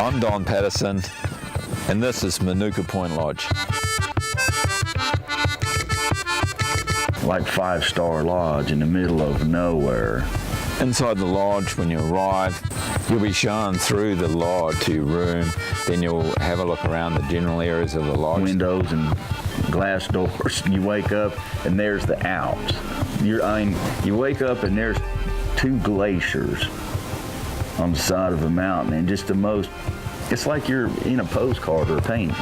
I'm Don Patterson, and this is Manuka Point Lodge. Like 5-star lodge in the middle of nowhere. Inside the lodge, when you arrive, you'll be shown through the lodge to your room. Then you'll have a look around the general areas of the lodge. Windows and glass doors. You wake up and there's the Alps. You wake up and there's 2 glaciers on the side of a mountain, and just it's like you're in a postcard or a painting.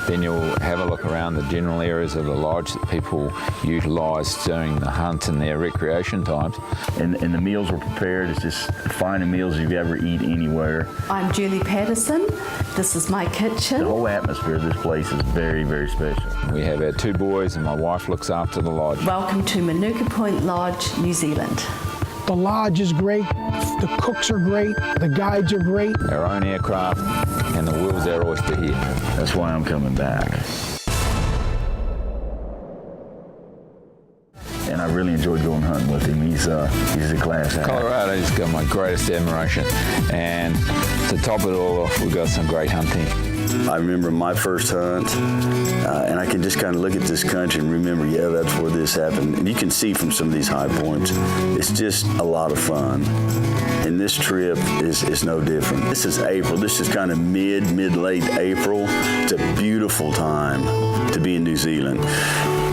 Then you'll have a look around the general areas of the lodge that people utilise during the hunt and their recreation times. And the meals were prepared. It's just the finest meals you've ever eaten anywhere. I'm Julie Patterson. This is my kitchen. The whole atmosphere of this place is very, very special. We have our 2 boys and my wife looks after the lodge. Welcome to Manuka Point Lodge, New Zealand. The lodge is great, the cooks are great, the guides are great. Our own aircraft, and the world's our oyster here. That's why I'm coming back. And I really enjoyed going hunting with him. He's a class act. Colorado's got my greatest admiration, and to top it all off, we've got some great hunting. I remember my first hunt, and I can just kind of look at this country and remember, yeah, that's where this happened. And you can see from some of these high points, it's just a lot of fun. And this trip is no different. This is April. This is kind of mid-late April. It's a beautiful time to be in New Zealand.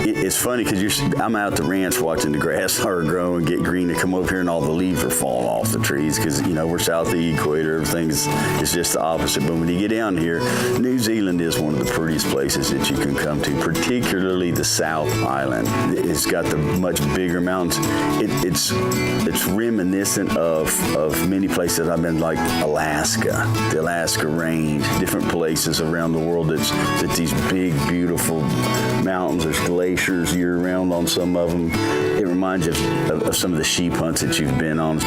It's funny because I'm out at the ranch watching the grass start grow and get green to come up here, and all the leaves are falling off the trees because, we're south of the equator. Everything is just the opposite. But when you get down here, New Zealand is one of the prettiest places that you can come to, particularly the South Island. It's got the much bigger mountains. It's reminiscent of many places I've been, like Alaska, the Alaska Range, different places around the world that these big, beautiful mountains. There's glaciers year-round on some of them. It reminds you of some of the sheep hunts that you've been on.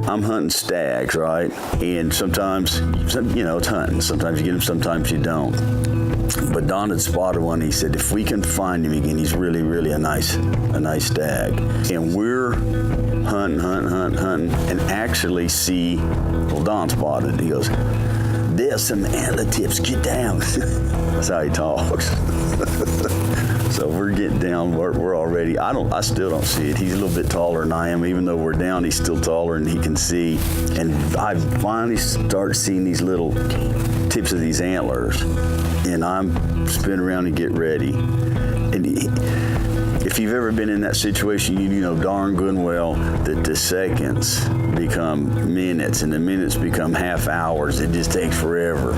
I'm hunting stags, right? And sometimes, it's hunting. Sometimes you get them, sometimes you don't. But Don had spotted one. He said, if we can find him again, he's really, really a nice stag. And we're hunting, and actually see, Don spotted it. He goes, there's some antler tips, get down. That's how he talks. So we're getting down, we're already, I still don't see it. He's a little bit taller than I am. Even though we're down, he's still taller and he can see. And I finally start seeing these little tips of these antlers. And I'm spinning around and get ready. And if you've ever been in that situation, you know darn good and well that the seconds become minutes and the minutes become half hours. It just takes forever.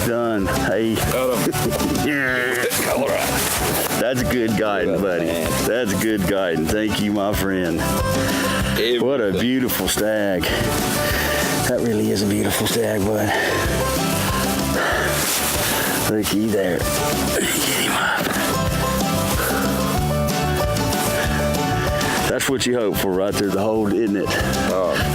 Done. Hey. That's good guiding, buddy. That's good guiding. Thank you, my friend. What a beautiful stag. That really is a beautiful stag, bud. Looky there. Get him up. That's what you hope for right there, the hold, isn't it?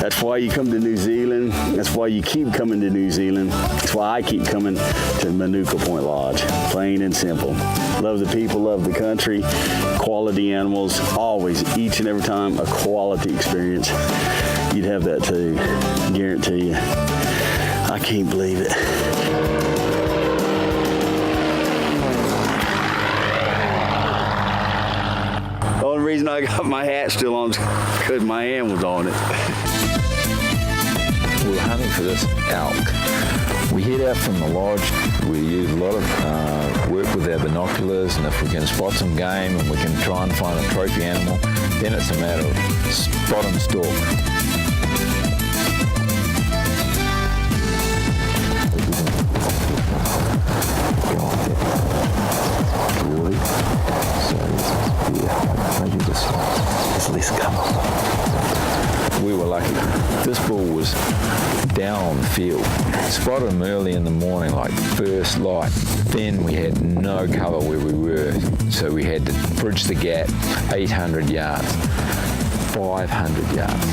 That's why you come to New Zealand. That's why you keep coming to New Zealand. That's why I keep coming to Manuka Point Lodge. Plain and simple. Love the people, love the country, quality animals, always, each and every time, a quality experience. You'd have that too, I guarantee you. I can't believe it. The only reason I got my hat still on is because my hand was on it. We were hunting for this elk. We head out from the lodge. We use a lot of work with our binoculars, and if we can spot some game and we can try and find a trophy animal, then it's a matter of spot and stalk. we were lucky. This bull was down on the field. Spotted him early in the morning, like first light. Then we had no cover where we were, so we had to bridge the gap 800 yards, 500 yards.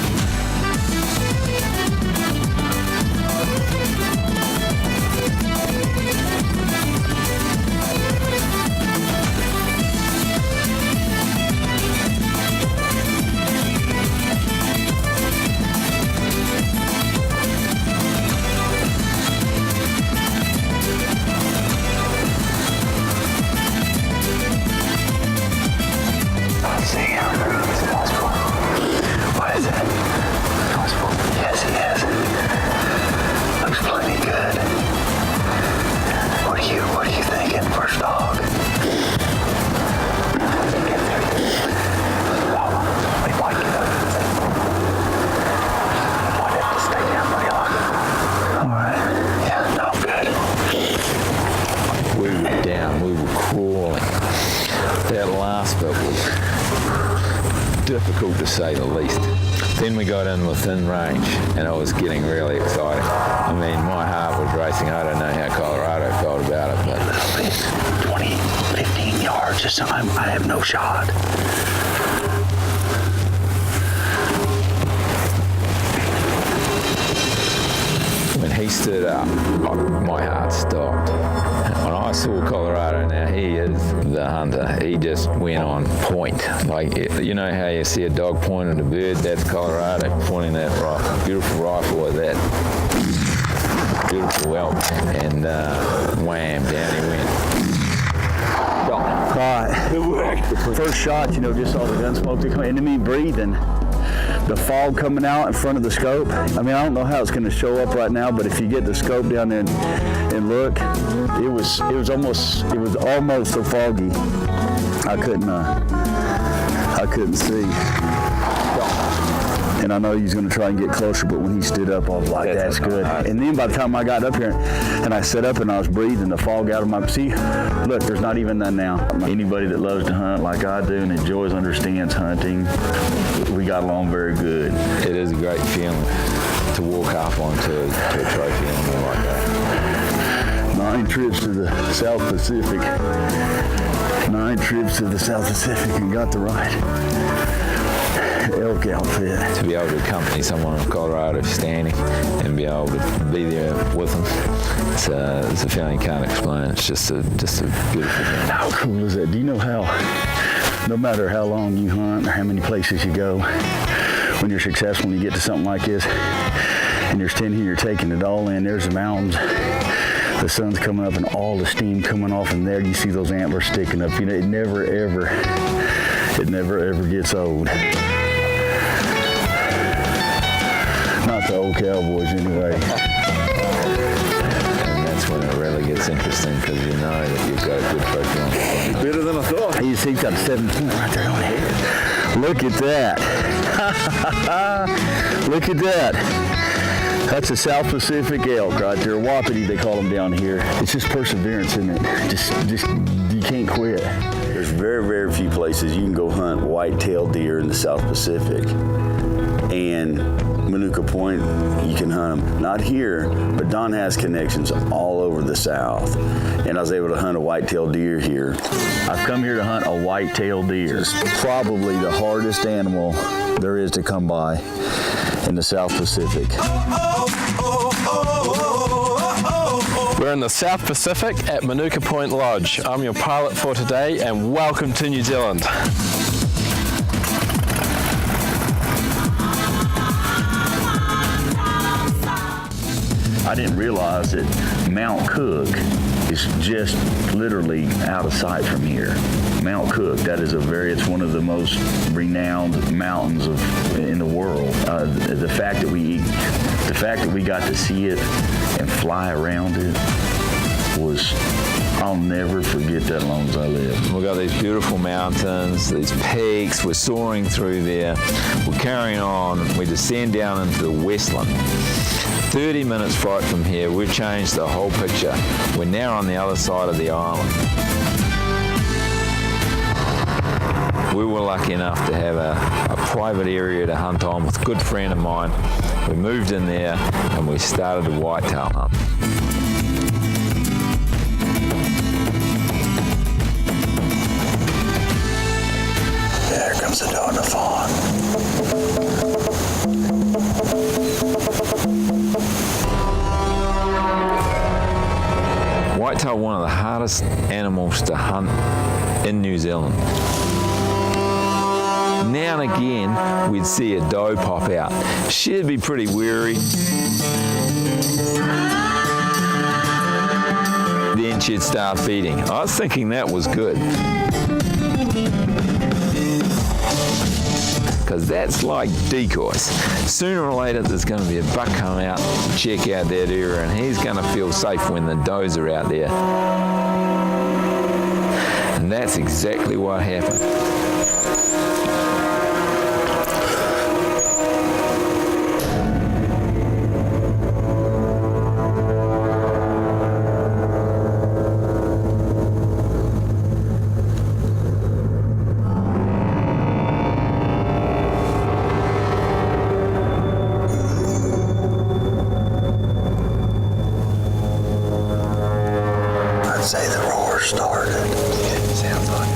Difficult to say the least. Then we got in within range and it was getting really exciting. I mean, my heart was racing. I don't know how Colorado felt about it, but 20, 15 yards, just I have no shot. when he stood up, my heart stopped. When I saw Colorado, now he is the hunter. He just went on point. Like, you know how you see a dog pointing at a bird? That's Colorado pointing that rifle, beautiful rifle at that beautiful elk, and wham, down he went. Right. First shot, you know, just saw the gun smoke come into me breathing. The fog coming out in front of the scope. I mean, I don't know how it's going to show up right now, but if you get the scope down there and look, it was almost so foggy. I couldn't see. And I know he's going to try and get closer, but when he stood up, I was like, that's good. And then by the time I got up here and I sat up and I was breathing the fog out of my, see, look, there's not even none now. Anybody that loves to hunt like I do and enjoys, understands hunting, we got along very good. It is a great feeling to walk up onto a trophy animal like that. 9 trips to the South Pacific. 9 trips to the South Pacific and got the right elk outfit. To be able to accompany someone in Colorado standing and be able to be there with them, it's a feeling you can't explain. It's just a beautiful thing. How cool is that? Do you know how, no matter how long you hunt or how many places you go, when you're successful and you get to something like this, and you're standing here, you're taking it all in, there's the mountains, the sun's coming up and all the steam coming off, and there you see those antlers sticking up. You know, it never ever gets old. Not the old cowboys anyway. And that's when it really gets interesting, because you know that you've got a good trophy on the front. Better than I thought. He's got 7 point right there on the head. Look at that. Look at that. That's a South Pacific elk right there. Wapiti, they call them down here. It's just perseverance, isn't it? Just you can't quit. There's very, very few places you can go hunt white-tailed deer in the South Pacific. And Manuka Point, you can hunt them. Not here, but Don has connections all over the South. And I was able to hunt a white-tailed deer here. I've come here to hunt a white-tailed deer. It's probably the hardest animal there is to come by in the South Pacific. We're in the South Pacific at Manuka Point Lodge. I'm your pilot for today, and welcome to New Zealand. I didn't realize that Mount Cook is just literally out of sight from here. Mount Cook, it's one of the most renowned mountains in the world. The fact that we got to see it and fly around it I'll never forget that as long as I live. We've got these beautiful mountains, these peaks, we're soaring through there, we're carrying on, we descend down into the Westland. 30 minutes flight from here, we've changed the whole picture. We're now on the other side of the island. We were lucky enough to have a private area to hunt on with a good friend of mine. We moved in there and we started a whitetail hunt. There comes the dog and the fawn. Whitetail, one of the hardest animals to hunt in New Zealand. Now and again, we'd see a doe pop out. She'd be pretty weary. Then she'd start feeding. I was thinking that was good. Because that's like decoys. Sooner or later, there's going to be a buck come out, check out that area, and he's going to feel safe when the does are out there. And that's exactly what happened. I'd say the roar started. Sounds like it.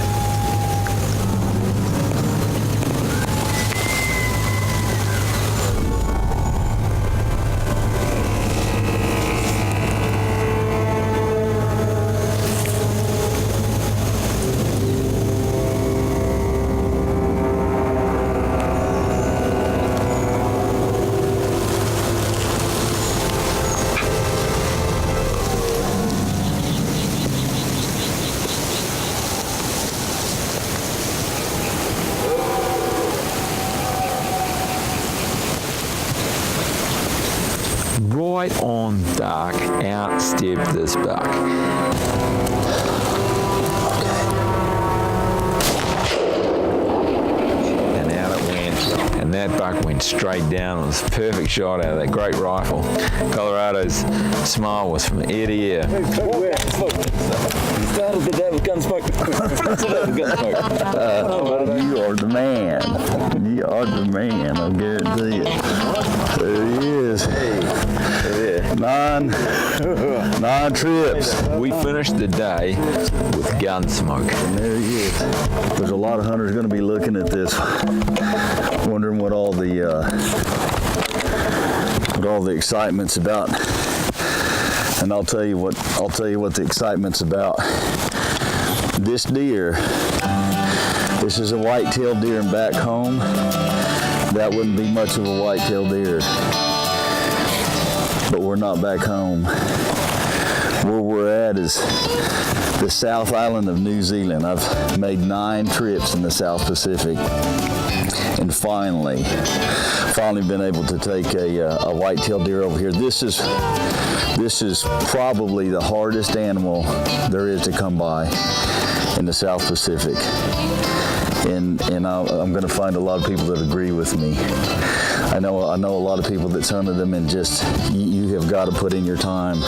Right on dark, out stepped this buck. And out it went, and that buck went straight down. It was a perfect shot out of that great rifle. Colorado's smile was from ear to ear. Started the day with Gunsmoke. You are the man. You are the man, I guarantee it. There he is. Nine trips. We finished the day with Gunsmoke. And there he is. There's a lot of hunters going to be looking at this, wondering what all the excitement's about. And I'll tell you what the excitement's about. This deer, this is a white-tailed deer, and back home, that wouldn't be much of a white-tailed deer. But we're not back home. Where we're at is the South Island of New Zealand. I've made 9 trips in the South Pacific, and finally been able to take a white-tailed deer over here. This is probably the hardest animal there is to come by in the South Pacific. And I'm going to find a lot of people that agree with me. I know a lot of people that's hunted them, and just you have got to put in your time.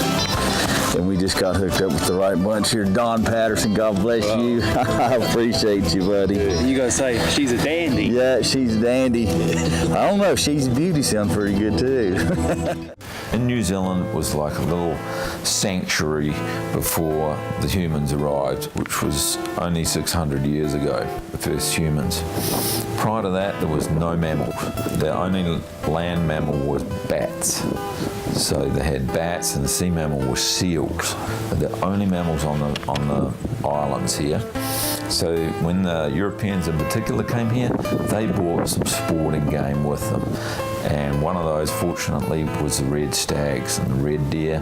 And we just got hooked up with the right bunch here. Don Patterson, God bless you. I appreciate you, buddy. You gonna say she's a dandy? Yeah, she's a dandy. I don't know, she's a beauty. Sounds pretty good too. In New Zealand, it was like a little sanctuary before the humans arrived, which was only 600 years ago, the first humans. Prior to that, there was no mammals. The only land mammal was bats. So they had bats, and the sea mammal was seals. They're the only mammals on the islands here. So when the Europeans in particular came here, they brought some sporting game with them. And one of those, fortunately, was the red stags and the red deer.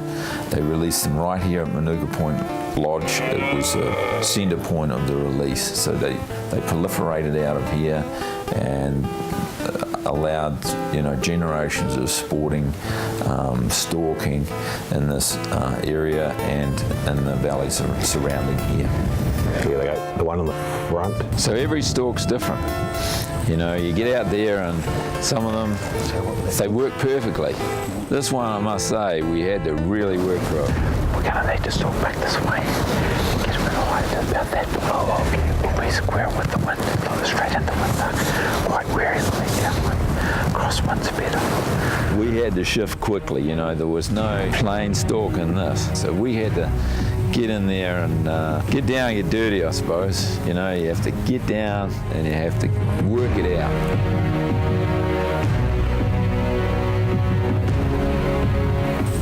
They released them right here at Manuka Point Lodge. It was a center point of the release. So they proliferated out of here and allowed generations of sporting, stalking in this area and in the valleys surrounding here. Here they go, the one on the front. So every stalk's different. You get out there and some of them, they work perfectly. This one, I must say, we had to really work for it. We're gonna need to stalk back this way. Get rid of about that. Oh, okay. be square with the wind, blow straight in the wind, quite wearily downwind, crosswind's better. We had to shift quickly, you know, there was no plain stalk in this, so we had to get in there and get down and get dirty, I suppose. You know, you have to get down and you have to work it out.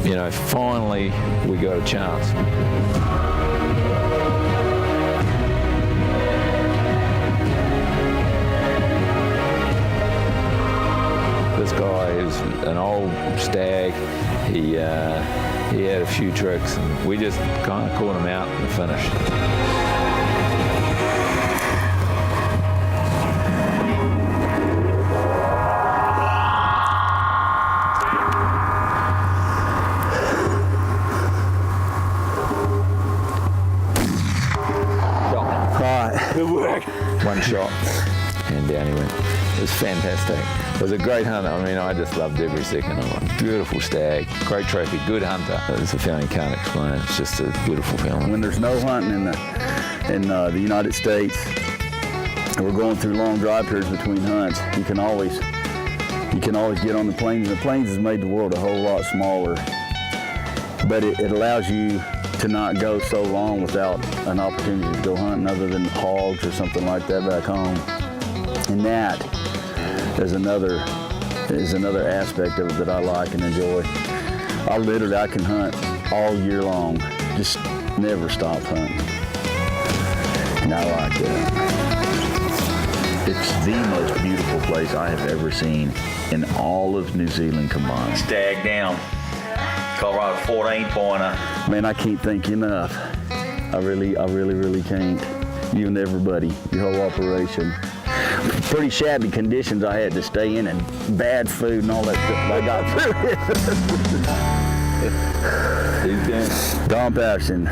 You know, finally we got a chance. This guy is an old stag. He had a few tricks, and we just kind of caught him out in the finish. Good work. One shot, and down he went. It was fantastic. It was a great hunt. I mean, I just loved every second of it. Beautiful stag, great trophy, good hunter. It's a feeling you can't explain. It's just a beautiful feeling. When there's no hunting in the United States, and we're going through long dry periods between hunts, you can always get on the plains. And the plains has made the world a whole lot smaller, but it allows you to not go so long without an opportunity to go hunting other than hogs or something like that back home. And that is another aspect of it that I like and enjoy. I can hunt all year long, just never stop hunting. And I like that. It's the most beautiful place I have ever seen in all of New Zealand combined. Stag down, Colorado 14-pointer. Man, I can't thank you enough. I really can't. You and everybody, your whole operation. Pretty shabby conditions I had to stay in, and bad food and all that stuff I got through it. Don Patterson,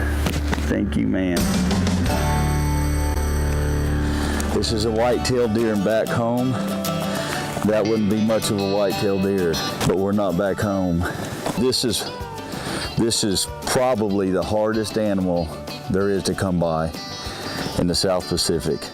thank you, man. This is a white-tailed deer, and back home, that wouldn't be much of a white-tailed deer, but we're not back home. This is probably the hardest animal there is to come by in the South Pacific.